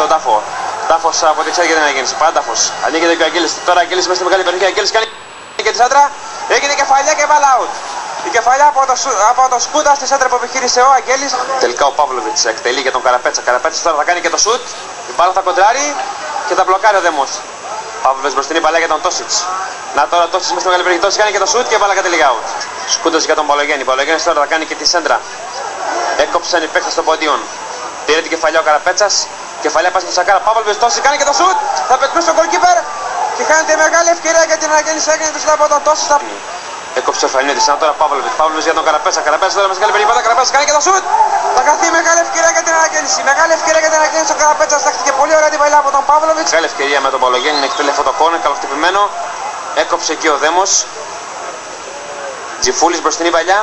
στον Τάφο. Τάφος από τη ξέρει για την αναγέννηση. Πάνταφος. Ανοίγεται και ο Αγγέλης. Τώρα Αγγέλης μέσα στη μεγάλη περιοχή. Αγγέλης κάνει και τη σέντρα. Έγινε κεφαλιά και μπάλα out. Η κεφαλιά από το Σκούτα στη σέντρα που επιχείρησε ο Αγγέλης. Τελικά ο Παύλοβιτς εκτελεί για τον Καραπέτσα. Καραπέτσας τώρα θα κάνει και το σουτ. Η μπάλα θα κοντράρει και θα μπλοκάρει ο Δέμος. Παύλοβιτς μπροστινή παλιά για τον Τόσιτς. Να τώρα ο Τόσιτς μέσα στη μεγάλη περιοχή. Τόσιτς κάνει και το σουτ και μπάλα κατελήγει out. Σκούτας για τον Παλογέννη. Παλογέννης τώρα θα κάνει και τη σέντρα. Έκοψαν οι παίκτες των ποντίων. Πήρε την κεφαλιά ο Καραπέτσας. Κεφαλιά πάση του Σακάρα. Παύλοβιτς Τόσιτς κάνει και το σουτ. Θα πετύχει τον goalkeeper. Και χάνεται μεγάλη ευκαιρία για την αναγέννηση. Έγινε το σουτ από τον Τόσιτς. Έκοψε ο Φανίδης. Να τώρα Παύλοβιτς. Παύλοβιτς για τον Καραπέτσα. Καραπέτσα τώρα μέσα στην καλή περιοχή. Καραπέτσας κάνει και το σουτ. Θα χαθεί μεγάλη ευκαιρία για την αναγέννηση. Μεγάλη ευκαιρία για την αναγέννηση. Ο Καραπέτσας δέχτηκε πολύ ωραία την παλιά από τον Παύλοβιτς. Μεγάλη ευκαιρία με τον Παλογέννη. Είναι εκτελεί αυτό το κόρνερ. Καλοχτυπημένο. Έκοψε εκεί ο Δέμος. Τζιφούλης μπροστινή παλιά.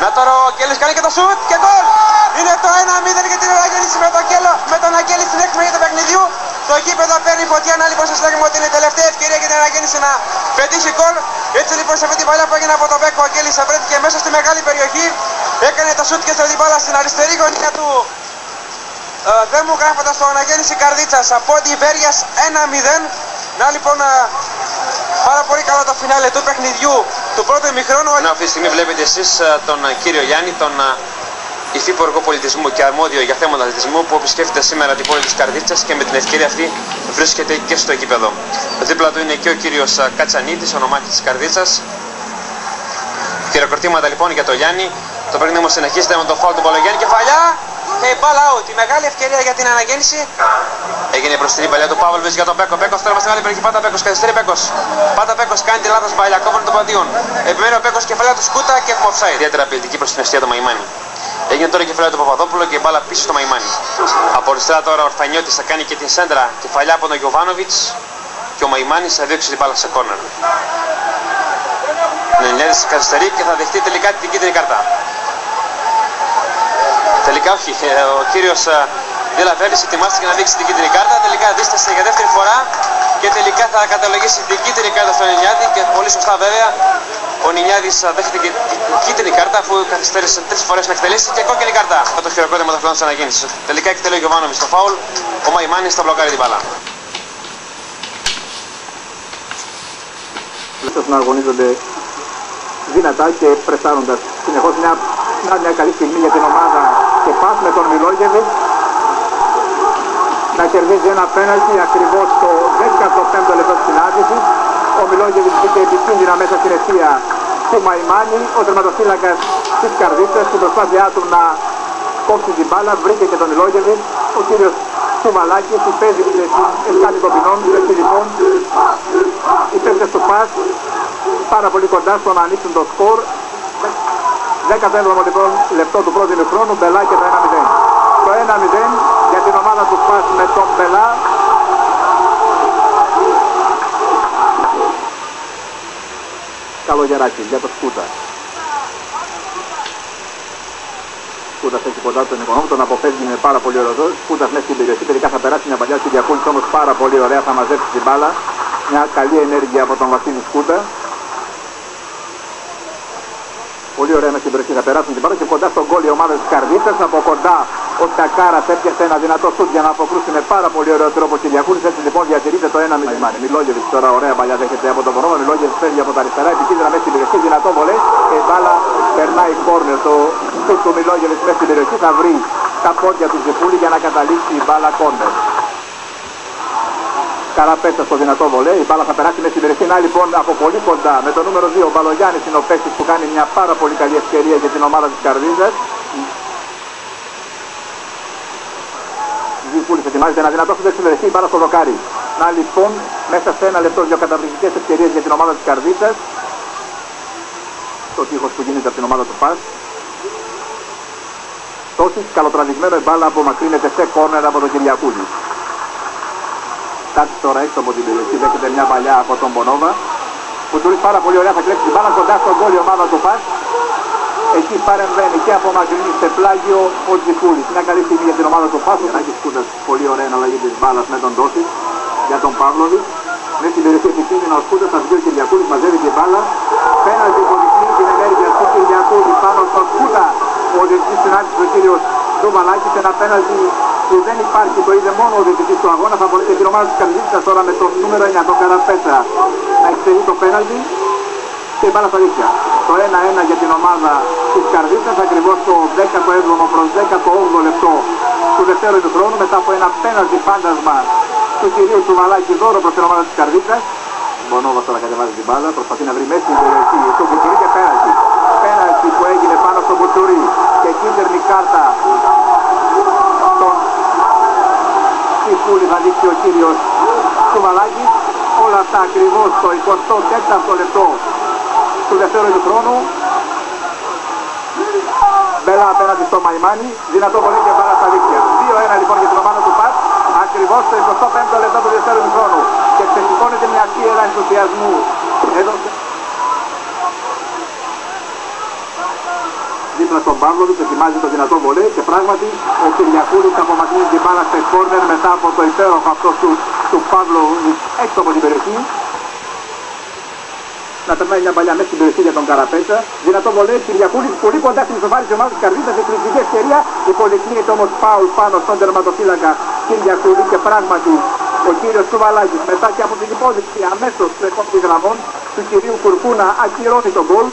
Να τώρα ο Αγγέλης κάνει και το σουτ και γκολ! Είναι το 1-0 για την αναγέννηση με τον Αγγέλη στην έκμενη του παιχνιδιού. Το γήπεδο παίρνει φωτιά. Να λοιπόν σας λέγουμε ότι είναι η τελευταία ευκαιρία για την αναγέννηση να πετύχει γκολ. Έτσι λοιπόν σε αυτή την παλιά που έγινε από τον Μπέκο, ο Αγγέλης βρέθηκε μέσα στη μεγάλη περιοχή. Έκανε το σουτ και στο την μπάλα στην αριστερή γωνία του Δέμου, γράφοντας το αναγέννηση Καρδίτσας από την Βέρειας 1-0. Να λοιπόν πάρα πολύ καλό το φινάλε του παιχνιδιού του πρώτου ημιχρόνου. Αυτή τη στιγμή βλέπετε εσείς τον κύριο Γιάννη, τον υφυπουργό πολιτισμού και αρμόδιο για θέματα αθλητισμού, που επισκέφτεται σήμερα την πόλη της Καρδίτσας και με την ευκαιρία αυτή βρίσκεται και στο γήπεδο. Δίπλα του είναι και ο κύριος Κατσανίδης, ονομάρχης της Καρδίτσας. Χειροκροτήματα λοιπόν για τον Γιάννη. Το παιχνίδι όμως συνεχίζεται με το φάουλ του Παλογέννη. Κεφαλιά και η μπάλα out. Η μεγάλη ευκαιρία για την αναγέννηση. Έγινε μπροστινή παλιά του Παύλοβιτς για τον Μπέκο. Μπέκος τώρα στη μεγάλη περιοχή. Πάτα Μπέκος, καθυστερεί Μπέκος. Πάτα Μπέκος κάνει τη λάθος παλιά. Κόβανε των παντίων. Επιμένει ο Μπέκος, κεφαλιά του Σκούτα και έχουμε offside. Ιδιαίτερα απειλητική προς την αιστεία του Μαϊμάνη. Έγινε τώρα η κεφαλιά του Παπαδόπουλου και η μπάλα πίσω στο Μαϊμάνη. Από αριστερά τώρα ο Ορφανιώτης θα κάνει και την σέντρα. Κεφαλιά από τον Γιοβάνοβιτς και ο Μαϊμάνης θα διώξει την μπάλα σε κόρνερ. Νενιάδης καθυστερεί και θα δεχτεί τελικά την κίτρινη κάρτα. Τελικά όχι, ο κύριος Δελαβέρης ετοιμάστηκε να δείξει την κίτρινη κάρτα. Τελικά δίστασε για δεύτερη φορά και τελικά θα καταλογίσει την κίτρινη κάρτα στον Νινιάδη. Και πολύ σωστά βέβαια ο Νινιάδης δέχεται και την κίτρινη κάρτα, αφού καθυστέρησε 3 φορές να εκτελέσει, και κόκκινη κάρτα. Το χειροκρότημα των φιλών της αναγέννησης. Τελικά εκτελεί ο Γιοβάνοβιτς στο φάουλ, ο Μαϊμάνης θα μπλοκάρει την μπάλα. Να αγωνίζονται δυνατά και πρεσάροντας συνεχώς. Μια καλή στιγμή για την ομάδα και πας με τον Μιλόγεβιτς να κερδίζει ένα πέναλτι ακριβώς στο 15ο λεπτό της συνάντησης. Ο Μιλόγεβιτς μπήκε επικίνδυνα μέσα στην ευθεία του Μαϊμάνη. Ο τερματοφύλακας της Καρδίτσας, στην προσπάθειά του να κόψει την μπάλα, βρήκε και τον Μιλόγεβιτς. Ο κύριος Σουβαλάκης παίζει στην Ευκάτη Κοπινών. Έτσι λοιπόν οι παίκτες του ΠΑΣ πάρα πολύ κοντά στο να ανοίξουν το σκορ. 15ο λοιπόν λεπτό του πρώτου ημιχρόνου, Μπελά και το 1-0. Το 1-0 για την ομάδα του ΠΑΣ με τον Μπελά. Καλογεράκη για το Σκούτα. Σκούτας έχει κοντά τον οικονόμο, τον αποφεύγει με πάρα πολύ ωραίο. Σκούτας μέσα στην περιοχή, τελικά θα περάσει μια παλιά στην Κυριακούλης, όμως πάρα πολύ ωραία, θα μαζέψει την μπάλα. Μια καλή ενέργεια από τον Βασίλη Σκούτα. Πολύ ωραία μέσα στην περιοχή, θα περάσουν την μπάλα και κοντά στον γκολ η ομάδα της Καρδίτσας. Από κοντά ο Σακάρας έπιασε ένα δυνατό σουτ για να αποκρούσει με πάρα πολύ ωραίο τρόπο ο Κυριακούλης. Έτσι λοιπόν διατηρείται το 1-0. Μιλόγεβιτς τώρα ωραία παλιά δέχεται από τον Βορόβα. Μιλόγεβιτς φεύγει από τα αριστερά, επικίνδυνα μέσα στην περιοχή, δυνατό βολέ και η μπάλα περνάει κόρνερ. Το σουτ του Μιλόγεβιτς μέσα στην περιοχή θα βρει τα πόδια του Ζεφούλη για να καταλήξει η μπάλα κόρνερ. Καραπέτσα στο δυνατό βολέ, η μπάλα θα περάσει μέσα στην περιοχή. Να λοιπόν από πολύ κοντά με το νούμερο 2 ο Μπαλογιάννης είναι ο παίκτης που κάνει μια πάρα πολύ καλή ευκαιρία για την ομάδα της Καρδίτσας. Ζηπούλης ετοιμάζεται ένα δυνατό στην περιοχή, η μπάλα στο δοκάρι. Να λοιπόν μέσα σε ένα λεπτό 2 καταπληκτικές ευκαιρίες για την ομάδα της Καρδίτσας. Το τείχος που γίνεται από την ομάδα του ΠΑΣ. Τόσης καλοτραβηγμένο, η μπάλα απομακρύνεται σε κόρνερ από τον Κυριακούλη. Κάτι τώρα έξω από την περιοχή, δέχεται μια παλιά από τον Μπονόβα. Κουντουρής πάρα πολύ ωραία, θα κλέψει την μπάλα κοντά στον γκολ η ομάδα του ΠΑΣ. Εκεί παρεμβαίνει και απομακρύνει σε πλάγιο ο Τζιφούλης. Μια καλή στιγμή για την ομάδα του ΠΑΣ. Έχει Σκούτας πολύ ωραία εναλλαγή της μπάλας με τον Τόση για τον Παύλοβιτς. Μέσα στην περιοχή επικίνδυνα ο Σκούτας, θα βγει ο Κυριακούλης, μαζεύει την μπάλα. Πέναλτι υποδεικνύει την ενέργεια του Κυριακούλη πάνω στον Σκούτα. Ο διευθυντής συνάντησε ο κύριος Ντουβαλάκης, ένα πέναλτι που δεν υπάρχει, το είδε μόνο ο διαιτητής του αγώνα, θα μπορείτε την ομάδα της Καρδίτσας τώρα με τον νούμερο 9, τον Καραπέτσα, να εξαιρεί το πέναλτι και η μπάλα στα δίχτυα. Το 1-1 για την ομάδα της Καρδίτσας, ακριβώς το 17ο προς 18ο λεπτό του δευτέρου ημιχρόνου, μετά από ένα πέναλτι φάντασμα του κυρίου Τσουβαλάκη, δώρο προς την ομάδα της Καρδίτσας. Μπονόβας τώρα κατεβάζει την μπάλα, προσπαθεί να βρει μέση στην περιοχή, στον Μπουτσουρί και πέναλτι. Πέναλτι που έγινε πάνω στον Μπουτσουρί και κίτρινη κάρτα στον Σικούλη θα δείξει ο κύριος Τσουβαλάκης. Όλα αυτά ακριβώς στο 24ο λεπτό του δευτέρου ημιχρόνου. Μπέλα απέναντι στο Μαϊμάνι, δυνατό πολύ και μπάλα στα δίκτυα. 2-1 λοιπόν για την ομάδα του ΠΑΤ, ακριβώς στο 25ο λεπτό του δευτέρου ημιχρόνου. Και ξεσηκώνεται μια θύελα ενθουσιασμού εδώ δίπλα στον Παύλοβιτς, ετοιμάζει το δυνατό βολέ και πράγματι ο Κυριακούλης απομακρύνει την μπάλα σε κόρνερ μετά από το υπέροχο αυτό του Παύλοβιτς έξω από την περιοχή. Να περνάει μια παλιά μέσα στην περιοχή για τον Καραπέτσα. Δυνατό βολέ, Κυριακούλης πολύ κοντά στην ισοφάρη της ομάδας της Καρδίτσας, εκπληκτική ευκαιρία. Υποδεικνύεται όμως φάουλ πάνω στον τερματοφύλακα Κυριακούλη και πράγματι ο κύριος Τσουβαλάκης μετά και από την υπόδειξη αμέσως των γραμμών του κυρίου Κουρκούνα ακυρώνει τον γκολ.